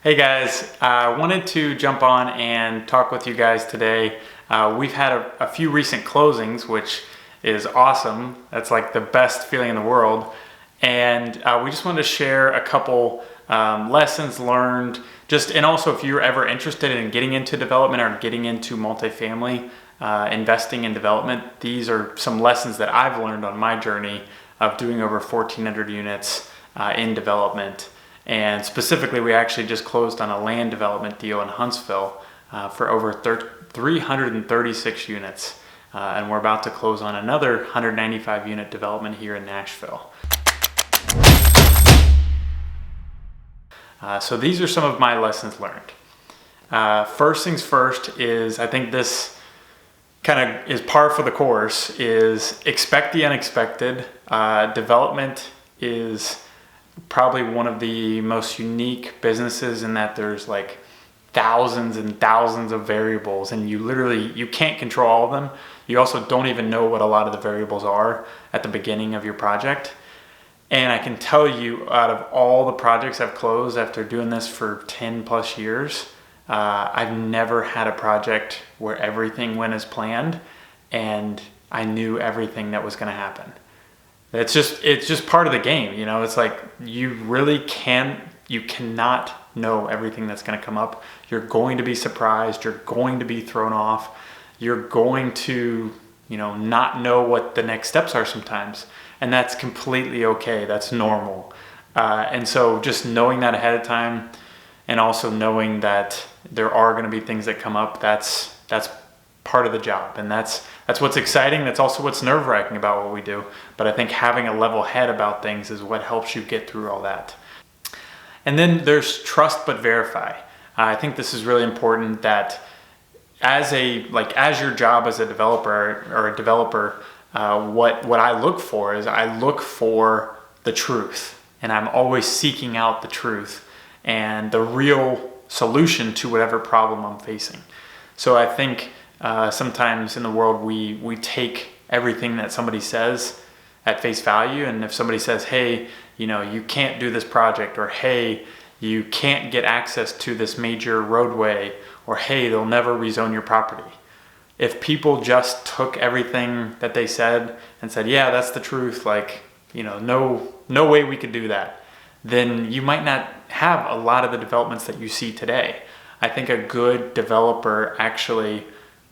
Hey guys, I wanted to jump on and talk with you guys today. We've had a few recent closings, which is awesome. That's like the best feeling in the world. And we just wanted to share a couple lessons learned, and also if you're ever interested in getting into development or getting into multifamily, investing in development, these are some lessons that I've learned on my journey of doing over 1,400 units in development. And specifically, we actually just closed on a land development deal in Huntsville for over 336 units. And we're about to close on another 195 unit development here in Nashville. So these are some of my lessons learned. First things first is, I think this kind of is par for the course, is expect the unexpected. Development is probably one of the most unique businesses in that there's like thousands and thousands of variables, and you can't control all of them. You also don't even know what a lot of the variables are at the beginning of your project. And I can tell you, out of all the projects I've closed after doing this for 10 plus years, I've never had a project where everything went as planned and I knew everything that was going to happen. It's just part of the game, you know. It's like you cannot know everything that's going to come up. You're going to be surprised. You're going to be thrown off. You're going to, not know what the next steps are sometimes, and that's completely okay. That's normal. And so just knowing that ahead of time, and also knowing that there are going to be things that come up, that's part of the job, and that's what's exciting. That's also what's nerve-wracking about what we do. But I think having a level head about things is what helps you get through all that. And then there's trust but verify. I think this is really important, that as your job as a developer or a developer, what I look for is I look for the truth, and I'm always seeking out the truth and the real solution to whatever problem I'm facing. So I think sometimes in the world we take everything that somebody says at face value, and if somebody says, hey, you can't do this project, or hey, you can't get access to this major roadway, or hey, they'll never rezone your property. If people just took everything that they said and said, yeah, that's the truth, no way we could do that, then you might not have a lot of the developments that you see today. I think a good developer actually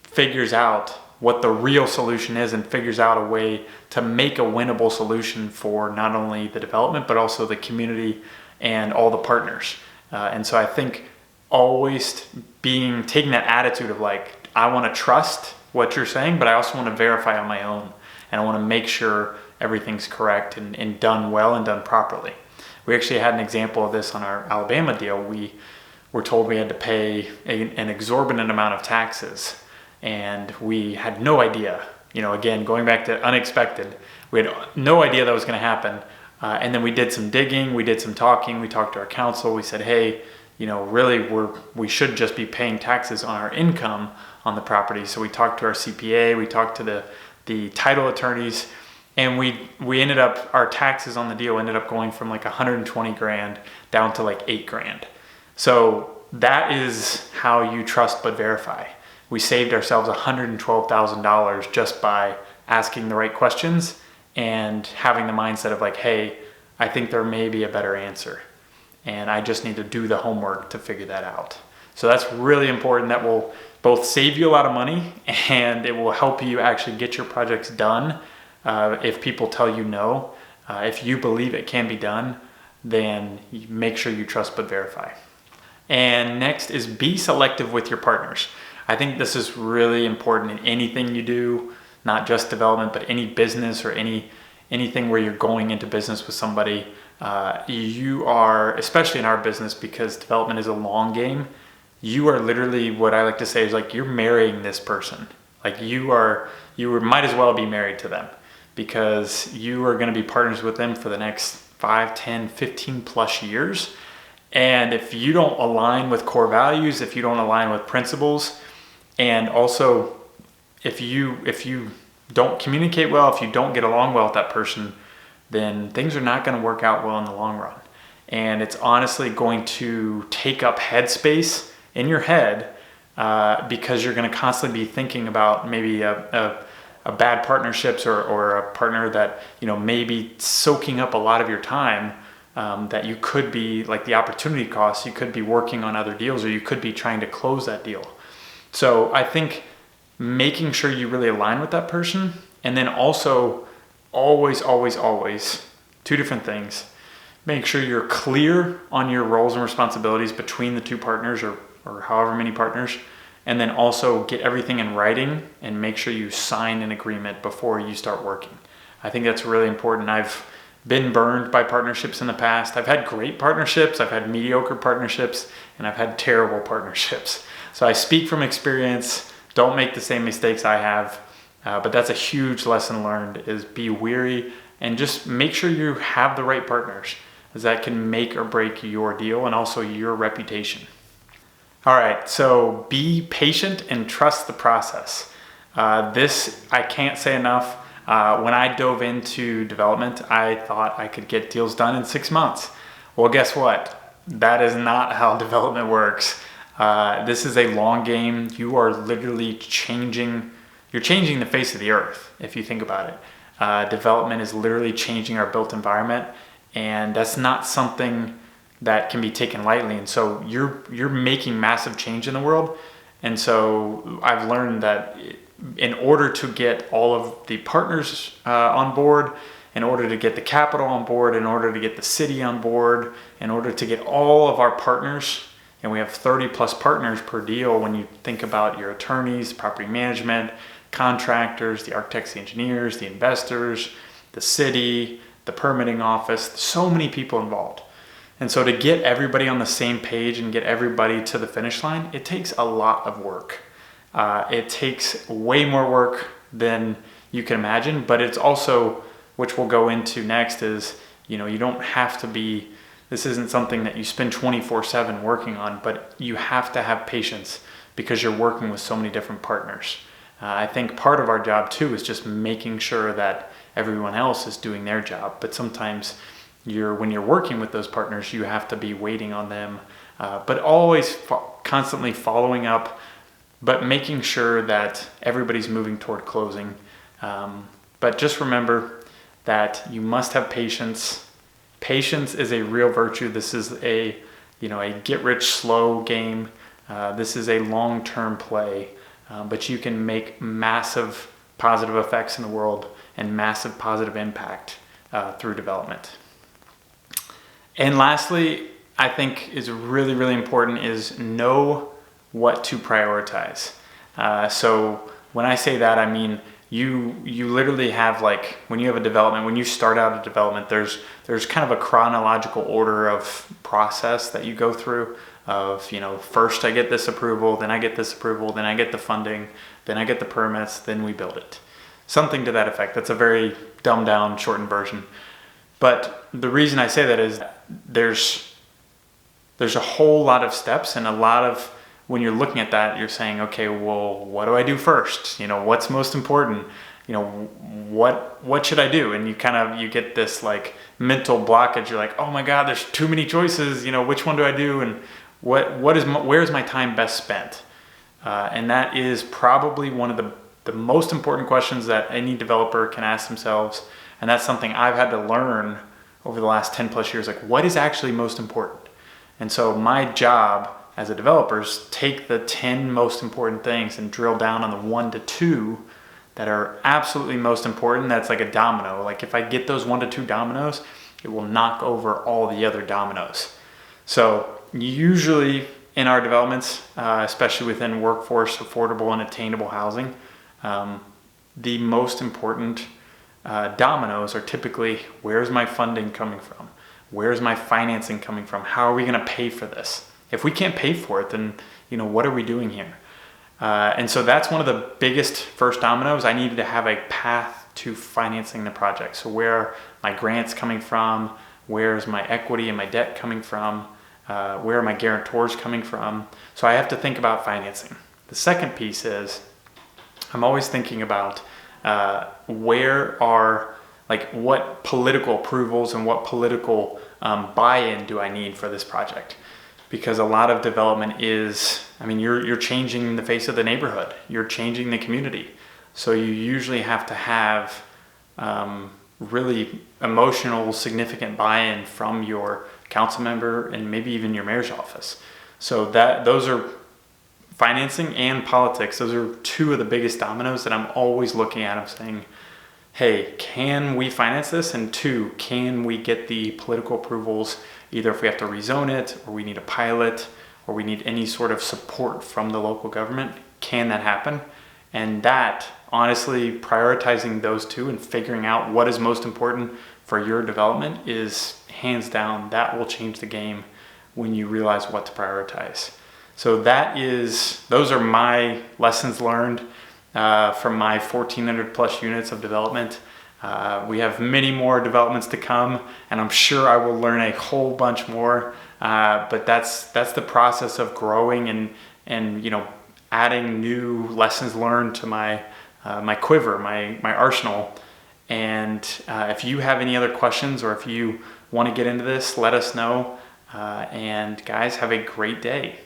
figures out what the real solution is and figures out a way to make a winnable solution for not only the development, but also the community and all the partners. And so I think always taking that attitude of I want to trust what you're saying, but I also want to verify on my own. And I want to make sure everything's correct and done well and done properly. We actually had an example of this on our Alabama deal. We were told we had to pay an exorbitant amount of taxes, and we had no idea. Again, going back to unexpected, we had no idea that was going to happen. And then we did some digging, we did some talking, we talked to our counsel. We said, hey, really we should just be paying taxes on our income on the property. So we talked to our CPA, we talked to the title attorneys, and we ended up, our taxes on the deal ended up going from 120 grand down to 8 grand. So that is how you trust but verify. We saved ourselves $112,000 just by asking the right questions and having the mindset of hey, I think there may be a better answer, and I just need to do the homework to figure that out. So that's really important. That will both save you a lot of money, and it will help you actually get your projects done. If people tell you no, if you believe it can be done, then you make sure you trust but verify. And next is be selective with your partners. I think this is really important in anything you do, not just development, but any business or anything where you're going into business with somebody. You are, especially in our business, because development is a long game, you are literally, what I like to say is you're marrying this person. You might as well be married to them, because you are going to be partners with them for the next 5, 10, 15 plus years. And if you don't align with core values, if you don't align with principles, and also if you don't communicate well, if you don't get along well with that person, then things are not going to work out well in the long run. and it's honestly going to take up headspace in your head because you're going to constantly be thinking about maybe a bad partnerships or a partner that may be soaking up a lot of your time, that you could be, like, the opportunity cost, you could be working on other deals, or you could be trying to close that deal. So I think making sure you really align with that person, and then also always, two different things. Make sure you're clear on your roles and responsibilities between the two partners, or however many partners, and then also get everything in writing and make sure you sign an agreement before you start working. I think that's really important. I've been burned by partnerships in the past. I've had great partnerships, I've had mediocre partnerships, and I've had terrible partnerships. So I speak from experience. Don't make the same mistakes I have. But that's a huge lesson learned, is be wary and just make sure you have the right partners, as that can make or break your deal and also your reputation. All right, so be patient and trust the process. This, I can't say enough. When I dove into development, I thought I could get deals done in 6 months. Well, guess what? That is not how development works. This is a long game. You are literally changing the face of the earth, if you think about it. Development is literally changing our built environment, and that's not something that can be taken lightly. And so you're making massive change in the world. And so I've learned that in order to get all of the partners on board, in order to get the capital on board, in order to get the city on board, in order to get all of our partners, and we have 30 plus partners per deal when you think about your attorneys, property management, contractors, the architects, the engineers, the investors, the city, the permitting office, so many people involved. And so to get everybody on the same page and get everybody to the finish line, it takes a lot of work. It takes way more work than you can imagine, but it's also, which we'll go into next, is, you don't have to be, this isn't something that you spend 24/7 working on, but you have to have patience because you're working with so many different partners. I think part of our job too is just making sure that everyone else is doing their job, but sometimes when you're working with those partners, you have to be waiting on them, but always constantly following up, but making sure that everybody's moving toward closing. But just remember that you must have patience. Patience is a real virtue. This is a get rich slow game. This is a long-term play, but you can make massive positive effects in the world and massive positive impact through development. And lastly, I think is really, really important, is know what to prioritize. So when I say that, I mean, you literally have, like, when you have a development, when you start out a development, there's kind of a chronological order of process that you go through of, first I get this approval, then I get this approval, then I get the funding, then I get the permits, then we build it. Something to that effect. That's a very dumbed down, shortened version. But the reason I say that is there's a whole lot of steps, and a lot of, when you're looking at that, you're saying, okay, well, what do I do first? What's most important? What should I do? And you get this, like, mental blockage. You're like, oh my God, there's too many choices. Which one do I do? And where's my time best spent? And that is probably one of the most important questions that any developer can ask themselves. And that's something I've had to learn over the last 10 plus years, like, what is actually most important? And so my job as a developer is take the 10 most important things and drill down on the 1 to 2 that are absolutely most important. That's like a domino. Like, if I get those 1 to 2 dominoes, it will knock over all the other dominoes. So usually in our developments, especially within workforce, affordable and attainable housing, the most important dominoes are typically, where's my funding coming from? Where's my financing coming from? How are we going to pay for this? If we can't pay for it, then what are we doing here? And so that's one of the biggest first dominoes. I needed to have a path to financing the project. So where are my grants coming from? Where's my equity and my debt coming from? Where are my guarantors coming from? So I have to think about financing. The second piece is I'm always thinking about where are Like, what political approvals and what political buy-in do I need for this project? Because a lot of development is, I mean, you're changing the face of the neighborhood. You're changing the community. So you usually have to have really emotional, significant buy-in from your council member and maybe even your mayor's office. So those are financing and politics. Those are two of the biggest dominoes that I'm always looking at. I'm saying, hey, can we finance this? And two, can we get the political approvals, either if we have to rezone it, or we need a pilot, or we need any sort of support from the local government? Can that happen? And that, honestly, prioritizing those two and figuring out what is most important for your development is hands down, that will change the game when you realize what to prioritize. So those are my lessons learned from my 1,400 plus units of development. We have many more developments to come, and I'm sure I will learn a whole bunch more. But that's the process of growing and adding new lessons learned to my quiver, my arsenal. And if you have any other questions, or if you want to get into this, let us know. And guys, have a great day.